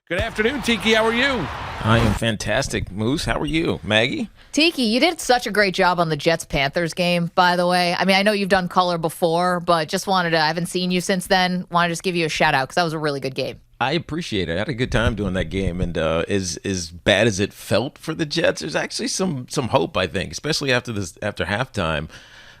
Good afternoon, Tiki. How are you? I am fantastic, Moose. How are you, Maggie? Tiki, you did such a great job on the Jets-Panthers game, by the way. I mean, I know you've done color before, but just I haven't seen you since then. Want to just give you a shout-out because that was a really good game. I appreciate it. I had a good time doing that game, and as bad as it felt for the Jets, there's actually some hope, I think, especially after halftime.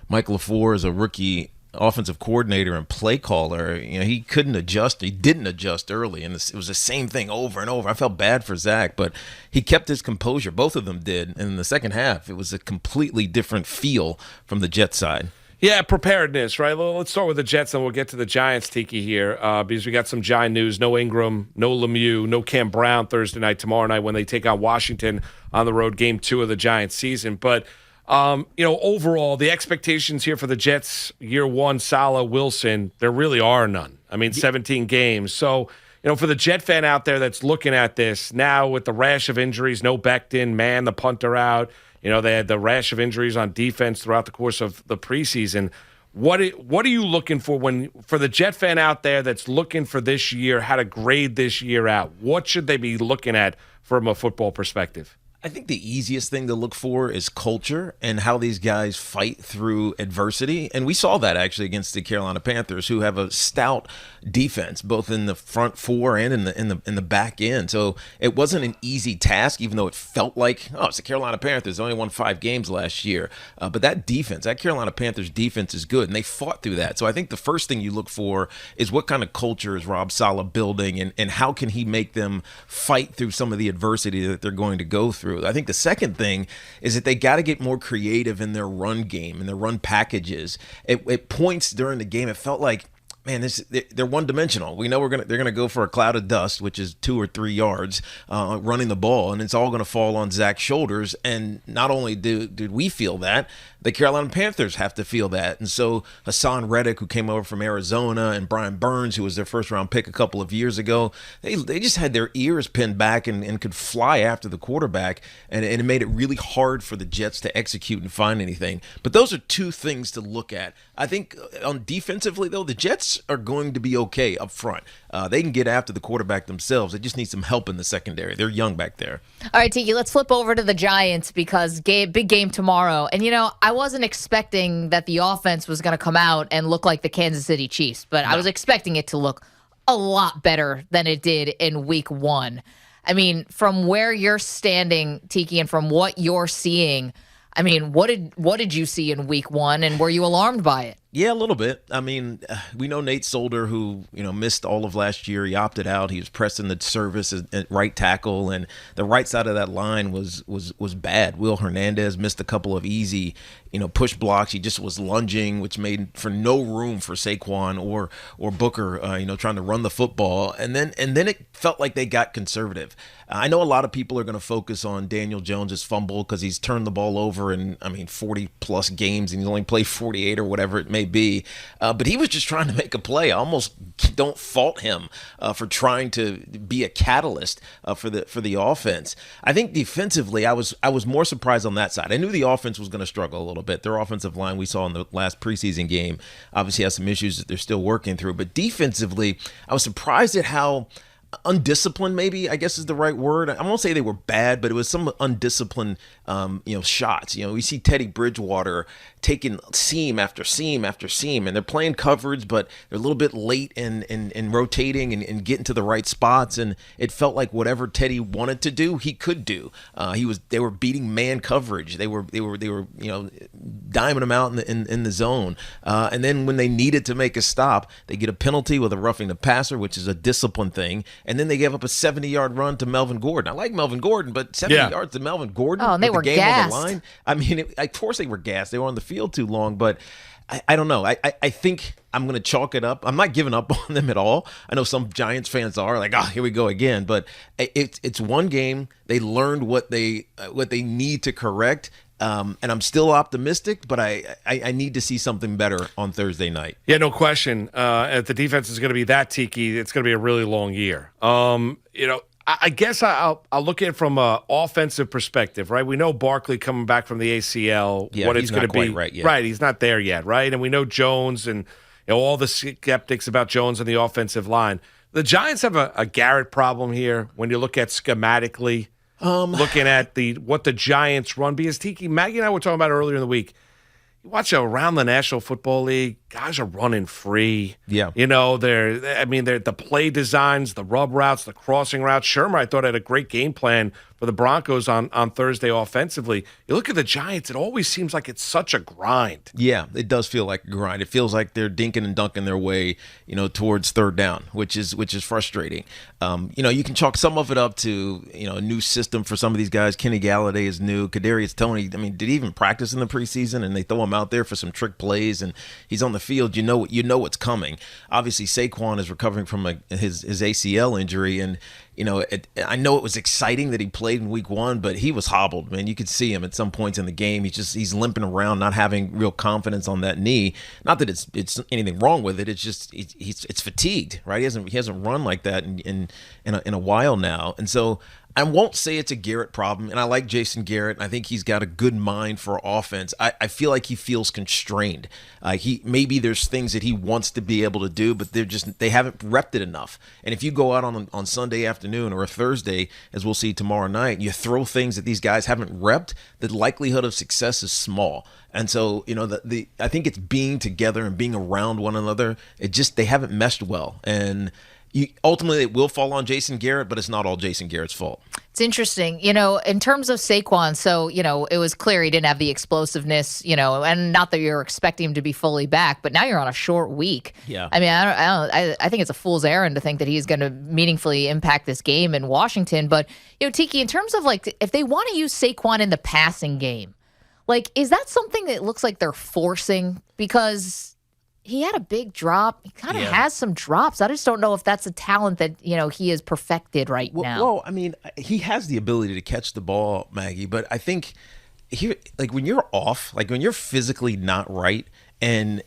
Mike LaFleur is a rookie offensive coordinator and play caller. He couldn't adjust. He didn't adjust early, and it was the same thing over and over. I felt bad for Zach, but he kept his composure. Both of them did. And in the second half, it was a completely different feel from the Jets side. Yeah, preparedness, right? Well, let's start with the Jets, and we'll get to the Giants, Tiki, here, because we got some Giant news. No Ingram, no Lemieux, no Cam Brown Thursday night, tomorrow night when they take on Washington on the road, game 2 of the Giants season. But overall, the expectations here for the Jets, year 1, Salah, Wilson, there really are none. I mean, 17 games. So, for the Jet fan out there that's looking at this now with the rash of injuries, no Becton, man, the punter out. They had the rash of injuries on defense throughout the course of the preseason. What are you looking for for the Jet fan out there that's looking for this year, how to grade this year out? What should they be looking at from a football perspective? I think the easiest thing to look for is culture and how these guys fight through adversity. And we saw that actually against the Carolina Panthers, who have a stout defense, both in the front four and in the back end. So it wasn't an easy task, even though it felt like, it's the Carolina Panthers. They only won 5 games last year. But that Carolina Panthers defense is good, and they fought through that. So I think the first thing you look for is what kind of culture is Rob Saleh building, and how can he make them fight through some of the adversity that they're going to go through. I think the second thing is that they got to get more creative in their run game and their run packages. At points during the game, it felt like, man, they're one-dimensional. We know they're gonna go for a cloud of dust, which is 2 or 3 yards, running the ball, and it's all gonna fall on Zach's shoulders. And not only did we feel that, the Carolina Panthers have to feel that. And so Hassan Reddick, who came over from Arizona, and Brian Burns, who was their first-round pick a couple of years ago, they just had their ears pinned back and could fly after the quarterback, and it made it really hard for the Jets to execute and find anything. But those are 2 things to look at. I think on defensively, though, the Jets are going to be okay up front. They can get after the quarterback themselves. They just need some help in the secondary. They're young back there. All right, Tiki, let's flip over to the Giants because big game tomorrow. And, I wasn't expecting that the offense was going to come out and look like the Kansas City Chiefs, but I was expecting it to look a lot better than it did in week 1. I mean, from where you're standing, Tiki, and from what you're seeing, I mean, what did you see in week 1, and were you alarmed by it? Yeah, a little bit. I mean, we know Nate Solder, who missed all of last year. He opted out. He was pressing the service at right tackle, and the right side of that line was bad. Will Hernandez missed a couple of easy, push blocks. He just was lunging, which made for no room for Saquon or Booker, trying to run the football. And then it felt like they got conservative. I know a lot of people are going to focus on Daniel Jones's fumble because he's turned the ball over in 40 plus games, and he's only played 48 or whatever it may be. But he was just trying to make a play. I almost don't fault him for trying to be a catalyst for the offense. I think defensively, I was more surprised on that side. I knew the offense was going to struggle a little bit. Their offensive line we saw in the last preseason game obviously has some issues that they're still working through. But defensively, I was surprised at how undisciplined, maybe, I guess is the right word. I won't say they were bad, but it was some undisciplined, shots. We see Teddy Bridgewater taking seam after seam after seam, and they're playing coverage, but they're a little bit late in rotating and getting to the right spots. And it felt like whatever Teddy wanted to do, he could do. They were beating man coverage. They were diming him out in the zone. And then when they needed to make a stop, they get a penalty with a roughing the passer, which is a discipline thing. And then they gave up a 70-yard run to Melvin Gordon. I like Melvin Gordon, but 70 yards to Melvin Gordon. Oh, and they were game gassed. On the line. I mean, of course they were gassed. They were on the field too long, but I don't know. I think I'm going to chalk it up. I'm not giving up on them at all. I know some Giants fans are like, here we go again. But it's one game. They learned what they need to correct. And I'm still optimistic, but I need to see something better on Thursday night. Yeah, no question. If the defense is going to be that Tiki, it's going to be a really long year. I guess I'll look at it from an offensive perspective, right? We know Barkley coming back from the ACL, yeah, what it's going to be. Right, yet. Right, he's not there yet, right? And we know Jones and all the skeptics about Jones on the offensive line. The Giants have a Garrett problem here when you look at schematically, looking at what the Giants run. Because Tiki, Maggie and I were talking about it earlier in the week. You watch around the National Football League, guys are running free. Yeah. They're the play designs, the rub routes, the crossing routes. Shermer, I thought, had a great game plan for the Broncos on Thursday offensively. You look at the Giants, it always seems like it's such a grind. Yeah, it does feel like a grind. It feels like they're dinking and dunking their way, towards third down, which is frustrating. You can chalk some of it up to, a new system for some of these guys. Kenny Galladay is new. Kadarius Toney, did he even practice in the preseason? And they throw him out there for some trick plays, and he's on the field. You know what's coming. Obviously, Saquon is recovering from his ACL injury, and I know it was exciting that he played in week 1, but he was hobbled, man. You could see him at some points in the game. He's limping around, not having real confidence on that knee. Not that it's anything wrong with it. It's just it's fatigued, right? He hasn't run like that in a while now, and so I won't say it's a Garrett problem, and I like Jason Garrett. I think he's got a good mind for offense. I feel like he feels constrained. Maybe there's things that he wants to be able to do, but they haven't repped it enough. And if you go out on Sunday afternoon or a Thursday, as we'll see tomorrow night, you throw things that these guys haven't repped, the likelihood of success is small. And so, I think it's being together and being around one another. They haven't meshed well, and ultimately, it will fall on Jason Garrett, but it's not all Jason Garrett's fault. It's interesting, in terms of Saquon. So, it was clear he didn't have the explosiveness, and not that you're expecting him to be fully back, but now you're on a short week. Yeah. I mean, I think it's a fool's errand to think that he's going to meaningfully impact this game in Washington. But, Tiki, in terms of if they want to use Saquon in the passing game, is that something that looks like they're forcing? Because he had a big drop. He kind of has some drops. I just don't know if that's a talent that, he is perfected now. Well, he has the ability to catch the ball, Maggie, but I think when you're off, when you're physically not right, and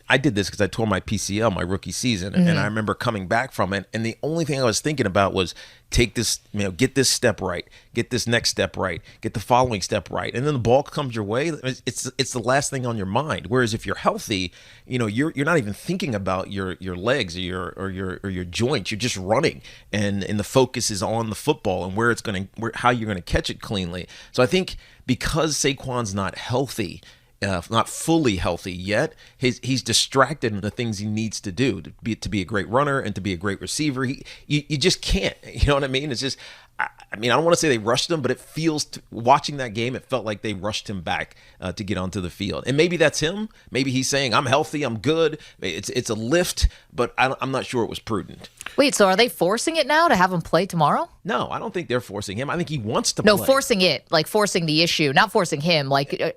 I did this because I tore my PCL my rookie season, and I remember coming back from it, and the only thing I was thinking about was take this, get this step right, get this next step right, get the following step right, and then the ball comes your way. It's the last thing on your mind. Whereas if you're healthy, you're not even thinking about your legs or your joints. You're just running, and the focus is on the football and how you're gonna catch it cleanly. So I think because Saquon's not healthy, not fully healthy yet, he's distracted in the things he needs to do to be a great runner and to be a great receiver. You just can't. You know what I mean? It's just, I don't want to say they rushed him, but it feels, watching that game, it felt like they rushed him back to get onto the field. And maybe that's him. Maybe he's saying, I'm healthy, I'm good. It's a lift, but I'm not sure it was prudent. Wait, so are they forcing it now to have him play tomorrow? No, I don't think they're forcing him. I think he wants to play. No, forcing it, forcing the issue, not forcing him.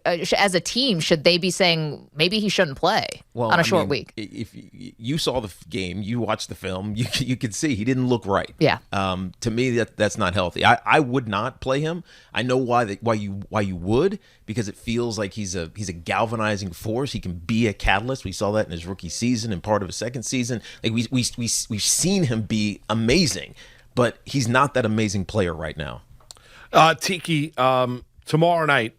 As a team, should they be saying maybe he shouldn't play on a short week? If you saw the game, you watched the film, you could see he didn't look right. Yeah. To me, that's not healthy. I would not play him. I know why you would, because it feels like he's a galvanizing force. He can be a catalyst. We saw that in his rookie season and part of his second season. We've seen him be amazing, but he's not that amazing player right now. Tiki, tomorrow night,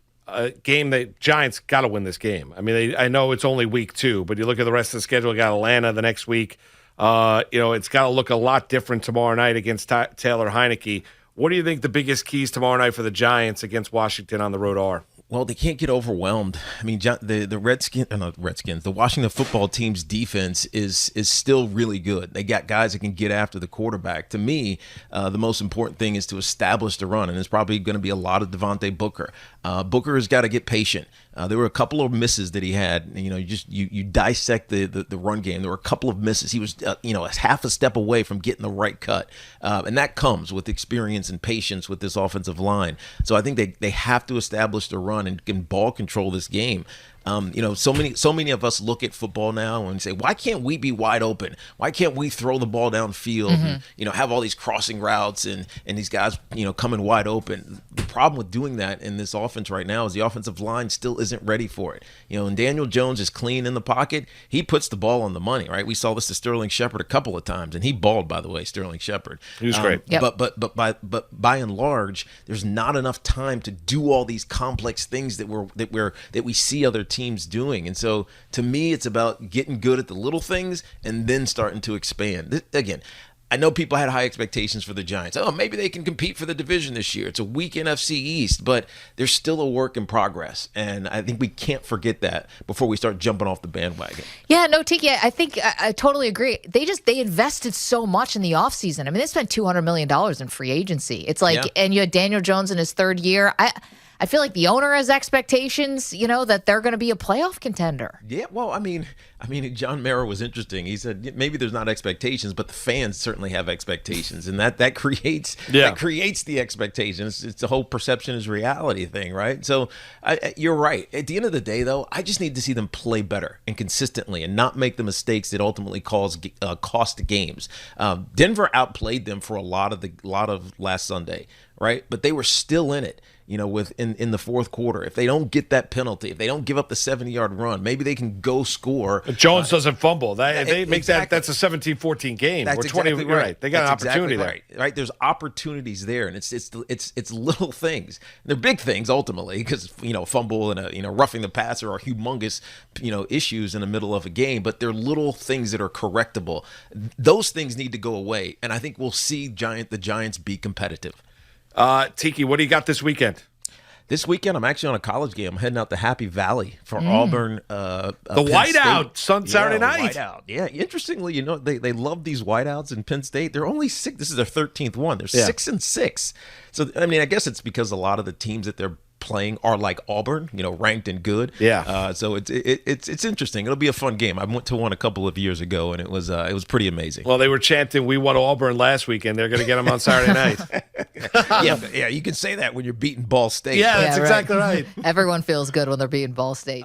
game that Giants got to win this game. I know it's only week 2, but you look at the rest of the schedule. You got Atlanta the next week. It's got to look a lot different tomorrow night against Taylor Heineke. What do you think the biggest keys tomorrow night for the Giants against Washington on the road are? Well, they can't get overwhelmed. The Redskins, the Washington football team's defense is still really good. They got guys that can get after the quarterback. To me, the most important thing is to establish the run, and it's probably going to be a lot of Devontae Booker. Booker has got to get patient. There were a couple of misses that he had. You dissect the run game. There were a couple of misses. He was half a step away from getting the right cut, and that comes with experience and patience with this offensive line. So I think they have to establish the run and can ball control this game. So many of us look at football now and say, why can't we be wide open? Why can't we throw the ball downfield and, have all these crossing routes and these guys, coming wide open? The problem with doing that in this offense right now is the offensive line still isn't ready for it. And Daniel Jones is clean in the pocket. He puts the ball on the money, right? We saw this to Sterling Shepard a couple of times, and he balled, by the way, Sterling Shepard. He was great. Yep. But by and large, there's not enough time to do all these complex things that we see other teams doing. And so to me, it's about getting good at the little things and then starting to expand. Again, I know people had high expectations for the Giants. Oh, maybe they can compete for the division this year. It's a weak NFC East, but there's still a work in progress. And I think we can't forget that before we start jumping off the bandwagon. Yeah, no, Tiki, I think I totally agree. They invested so much in the offseason. I mean, they spent $200 million in free agency. It's like, and you had Daniel Jones in his third year. I feel like the owner has expectations, that they're going to be a playoff contender. Yeah, well, I mean, John Mara was interesting. He said maybe there's not expectations, but the fans certainly have expectations, and that creates the expectations. It's the whole perception is reality thing, right? So you're right. At the end of the day, though, I just need to see them play better and consistently, and not make the mistakes that ultimately cost games. Denver outplayed them for a lot of last Sunday, right? But they were still in it. In the fourth quarter. If they don't get that penalty, if they don't give up the 70-yard run, maybe they can go score. Jones doesn't fumble. They make that's a 17-14 game. That's or 20, exactly right. They got That's an opportunity exactly there. Right. There's opportunities there, and it's little things. They're big things ultimately, because fumble and roughing the passer are humongous issues in the middle of a game, but they're little things that are correctable. Those things need to go away, and I think we'll see the Giants be competitive. Tiki, what do you got this weekend? This weekend, I'm actually on a college game. I'm heading out to Happy Valley for Auburn. The whiteout, Saturday night. Whiteout. Yeah, interestingly, they love these whiteouts in Penn State. They're only 6. This is their 13th one. They're 6-6. So I guess it's because a lot of the teams that they're playing are like Auburn, ranked and good. Yeah. So it's interesting. It'll be a fun game. I went to one a couple of years ago, and it was pretty amazing. Well, they were chanting, "We won Auburn last week," and they're going to get them on Saturday night. Yeah. You can say that when you're beating Ball State. Yeah, that's exactly right. Everyone feels good when they're beating Ball State.